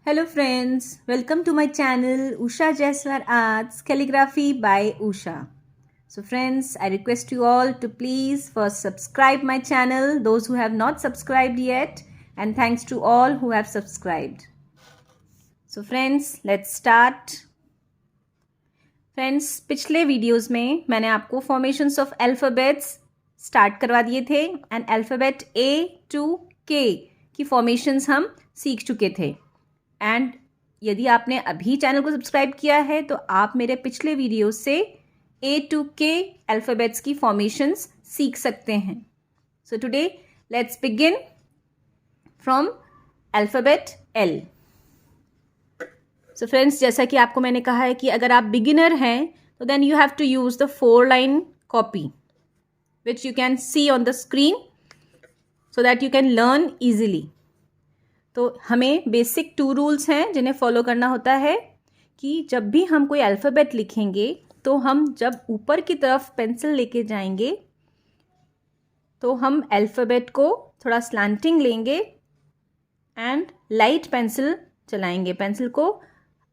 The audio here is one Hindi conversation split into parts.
Hello friends, welcome to my channel Usha Jaiswal Arts Calligraphy by Usha. So friends, I request you all to please first subscribe my channel, those who have not subscribed yet, and thanks to all who have subscribed. So friends, let's start. Friends पिछले वीडियोस में मैंने आपको फॉर्मेशंस ऑफ अल्फ़ाबेट्स स्टार्ट करवा दिए थे and alphabet A to K की फॉर्मेशंस हम सीख चुके थे। एंड यदि आपने अभी चैनल को सब्सक्राइब किया है तो आप मेरे पिछले वीडियो से A to K अल्फ़ाबेट्स की फॉर्मेशंस सीख सकते हैं। So today let's begin from alphabet L। So friends, जैसा कि आपको मैंने कहा है कि अगर आप बिगिनर हैं तो then you have to use the 4-line copy which you can see on the screen so that you can learn easily. तो हमें बेसिक 2 रूल्स हैं जिन्हें फॉलो करना होता है कि जब भी हम कोई अल्फ़ाबेट लिखेंगे तो हम जब ऊपर की तरफ पेंसिल लेके जाएंगे तो हम अल्फ़ाबेट को थोड़ा स्लैंटिंग लेंगे एंड लाइट पेंसिल चलाएंगे, पेंसिल को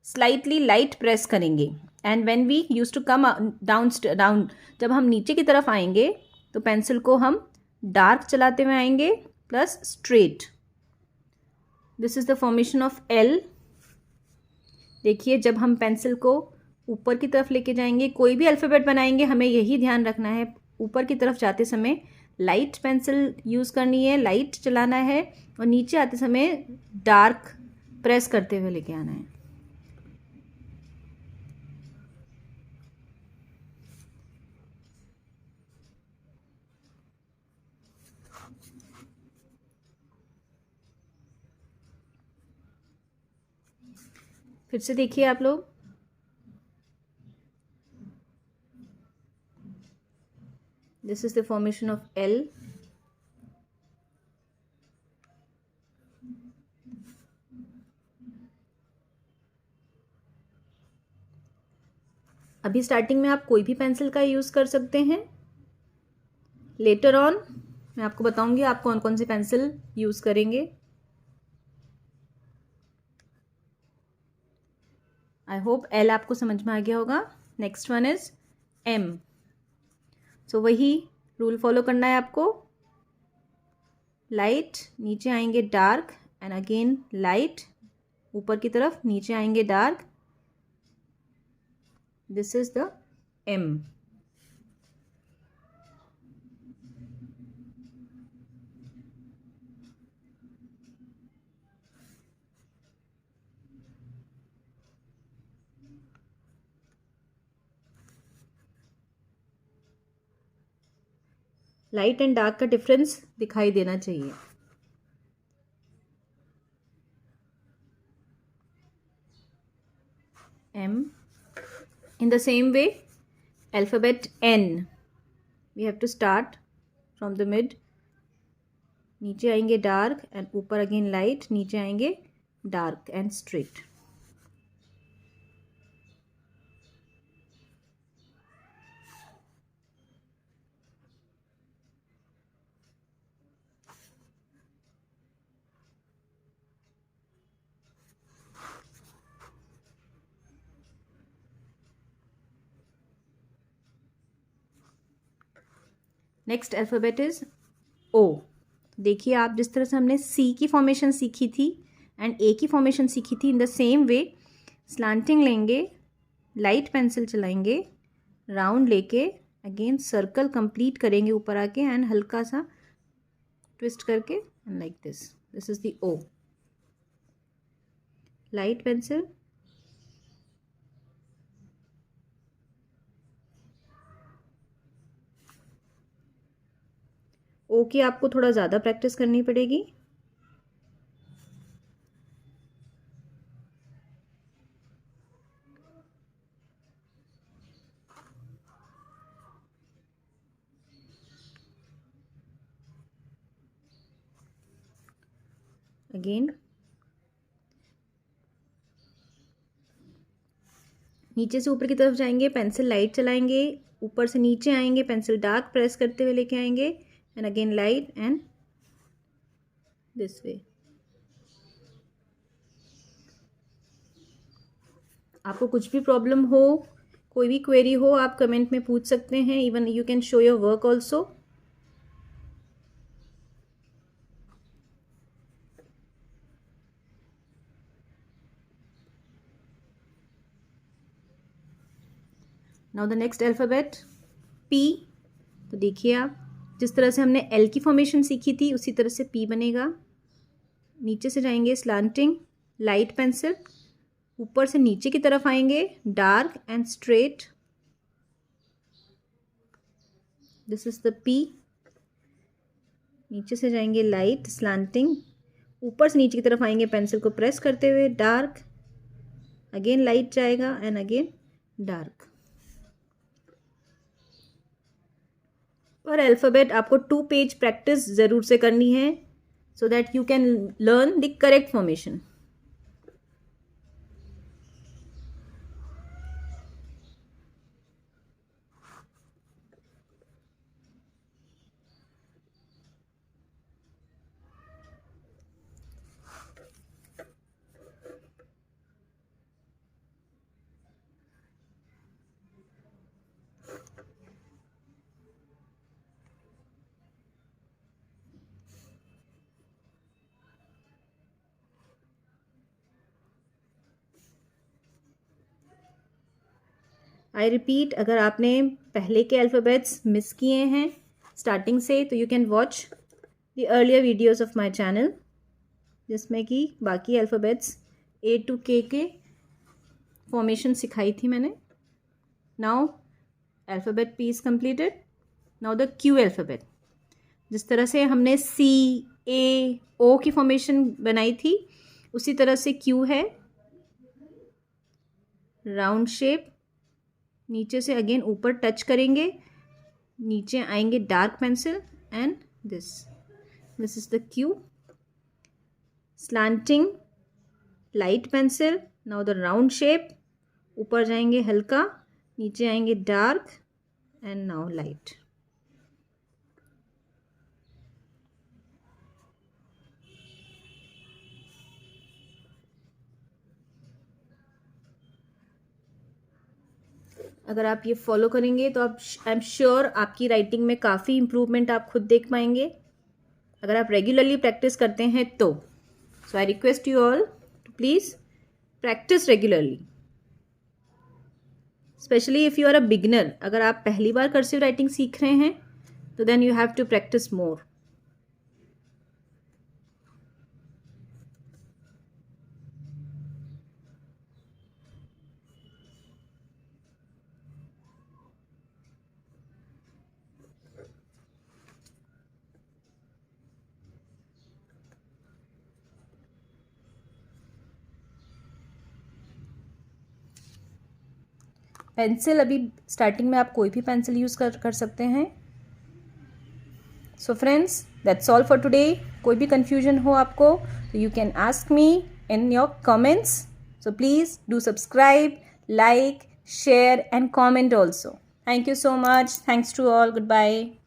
स्लाइटली लाइट प्रेस करेंगे। And when we use to come down, जब हम नीचे की तरफ आएंगे तो पेंसिल को हम डार्क चलाते हुए आएंगे plus straight. This is the formation of L. देखिए, जब हम पेंसिल को ऊपर की तरफ लेके जाएंगे, कोई भी अल्फ़ाबेट बनाएंगे, हमें यही ध्यान रखना है ऊपर की तरफ जाते समय लाइट पेंसिल यूज़ करनी है, लाइट चलाना है, और नीचे आते समय डार्क प्रेस करते हुए लेके आना है। फिर से देखिए आप लोग, this is the formation of L. अभी स्टार्टिंग में आप कोई भी पेंसिल का यूज़ कर सकते हैं। लेटर ऑन मैं आपको बताऊंगी आप कौन कौन सी पेंसिल यूज़ करेंगे। आई होप एल आपको समझ में आ गया होगा। Next one is M. So वही रूल फॉलो करना है आपको। लाइट, नीचे आएंगे डार्क, एंड अगेन लाइट, ऊपर की तरफ, नीचे आएंगे dark. This is the M. Light and dark का डिफरेंस दिखाई देना चाहिए। M. In the same way, alphabet N. We have to start from the mid. नीचे आएंगे डार्क एंड ऊपर अगेन लाइट, नीचे आएंगे dark and straight. Next alphabet is O। देखिए, आप जिस तरह से हमने C की फॉर्मेशन सीखी थी एंड A की फॉर्मेशन सीखी थी, in the same way slanting लेंगे, लाइट पेंसिल चलाएंगे, राउंड लेके अगेन सर्कल कंप्लीट करेंगे ऊपर आके, एंड हल्का सा ट्विस्ट करके, and like this. This is the O। Light pencil, O की आपको थोड़ा ज़्यादा प्रैक्टिस करनी पड़ेगी। अगेन नीचे से ऊपर की तरफ जाएंगे, पेंसिल लाइट चलाएंगे, ऊपर से नीचे आएंगे, पेंसिल डार्क प्रेस करते हुए लेके आएंगे, and again light and this way. आपको कुछ भी प्रॉब्लम हो, कोई भी क्वेरी हो, आप कमेंट में पूछ सकते हैं. Even you can show your work also. Now the next alphabet P. तो देखिए आप, जिस तरह से हमने L की फॉर्मेशन सीखी थी उसी तरह से P बनेगा. नीचे से जाएंगे स्लांटिंग, लाइट पेंसिल, ऊपर से नीचे की तरफ आएंगे dark and straight. This is the P. नीचे से जाएंगे लाइट स्लांटिंग, ऊपर से नीचे की तरफ आएंगे पेंसिल को प्रेस करते हुए डार्क, अगेन लाइट जाएगा एंड अगेन डार्क. पर अल्फ़ाबेट आपको 2 पेज प्रैक्टिस ज़रूर से करनी है सो that you can learn the correct formation. I repeat, अगर आपने पहले के अल्फ़ाबेट्स मिस किए हैं स्टार्टिंग से तो you can watch the earlier videos of my channel, जिसमें कि बाकी अल्फ़ाबेट्स A to K के फॉर्मेशन सिखाई थी मैंने. Now alphabet P is completed. Now the Q alphabet. जिस तरह से हमने C, A, O की फॉर्मेशन बनाई थी उसी तरह से Q है. राउंड शेप, नीचे से अगेन ऊपर टच करेंगे, नीचे आएंगे dark pencil and this is the Q. Slanting, light pencil, now the round shape, ऊपर जाएंगे हल्का, नीचे आएंगे डार्क एंड नाउ लाइट. अगर आप ये फॉलो करेंगे तो आप, आई एम श्योर, आपकी राइटिंग में काफ़ी इम्प्रूवमेंट आप खुद देख पाएंगे अगर आप रेगुलरली प्रैक्टिस करते हैं तो. So I request you all to please practice regularly, specially if you are a beginner. अगर आप पहली बार कर्सिव राइटिंग सीख रहे हैं तो then you have to practise more. Pencil, अभी स्टार्टिंग में आप कोई भी पेंसिल यूज़ कर सकते हैं. So friends, that's all for today. कोई भी कन्फ्यूजन हो आपको तो you can ask me in your comments. So please do subscribe, like, share and comment also. Thank you so much. Thanks to all. Goodbye.